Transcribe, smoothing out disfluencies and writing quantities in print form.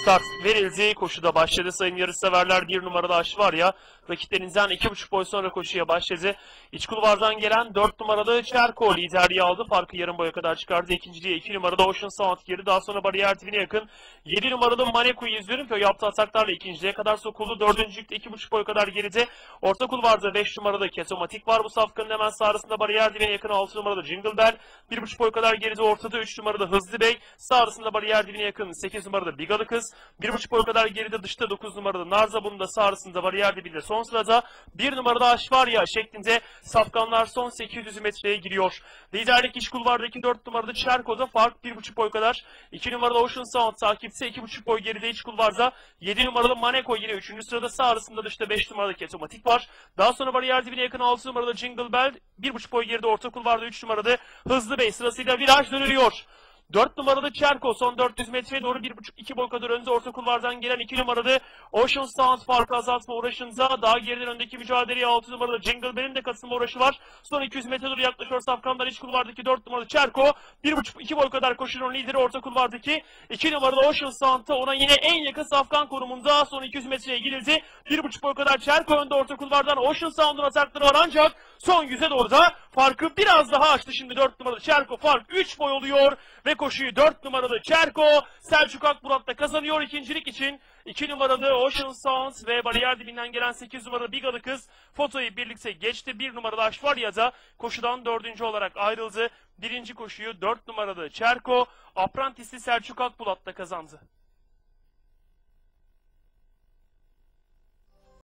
Start verildi. Koşuda başladı sayın yarışseverler. 1 numaralı Aşvarya rakiplerinden 2,5 boy sonra koşuya başladı. İç kulvardan gelen 4 numaralı Çerko liderliği aldı. Farkı yarım boya kadar çıkardı. İkinciliğe 2 numarada Ocean Sound girdi. Daha sonra bariyer dibine yakın 7 numaralı Maneku'yu izliyorum ki o yaptığı ataklarla ikinciliğe kadar sokuldu. Dördüncülükte 2,5 boy kadar geride. Orta kulvarda 5 numaralı Ketomatik var. Bu safkanın hemen sağrısında bariyer dibine yakın 6 numaralı Jingle Bell. 1,5 boy kadar geride ortada 3 numaralı Hızlı Bey. Sağrısında bariyer dibine yakın 8 numaralı Bigalı Kız. 1,5 boy kadar geride dışta 9 numaralı Narza. Bunun da sağrısında bariyer dibinde son sırada 1 numarada Aşvarya şeklinde safkanlar son 800 metreye giriyor. Liderlik iç kulvardaki 4 numaralı Çerko'da fark 1,5 boy kadar. 2 numaralı Ocean Sound takipse 2,5 boy geride iç kulvarda. 7 numaralı Maneko yine 3. sırada, sağrısında dışta 5 numaralı Ketomatik var. Daha sonra bariyer dibine yakın 6 numaralı Jingle Bell. 1,5 boy geride orta kulvarda 3 numaralı Hızlı Bey sırasıyla viraj dönülüyor. 4 numaralı Çerko son 400 metreye doğru 1,5-2 boy kadar önde orta kulvardan gelen 2 numaralı Ocean Sound farkı azaltma uğraşında. Daha geriden öndeki mücadeleye 6 numaralı Jingle Bell'in de katılma uğraşı var. Son 200 metre doğru yaklaşıyor safkanlar iç kulvardaki 4 numaralı Çerko. 1,5-2 boy kadar koşunun lideri orta kulvardaki 2 numaralı Ocean Sound'ta ona yine en yakın safkan konumunda. Son 200 metreye girildi. 1,5 boy kadar Çerko önde orta kulvardan. Ocean Sound'un atakları var ancak son 100'e doğru da farkı biraz daha açtı. Şimdi 4 numaralı Çerko fark 3 boy oluyor ve koşuyu 4 numaralı Çerko Selçuk Akbulat'ta kazanıyor ikincilik için. 2 numaralı Ocean Sounds ve bariyer dibinden gelen 8 numaralı Bigalı Kız fotoyu birlikte geçti. 1 numaralı Aşvarya'da koşudan 4. olarak ayrıldı. Birinci koşuyu 4 numaralı Çerko Apprentice'i Selçuk Akbulat'ta kazandı.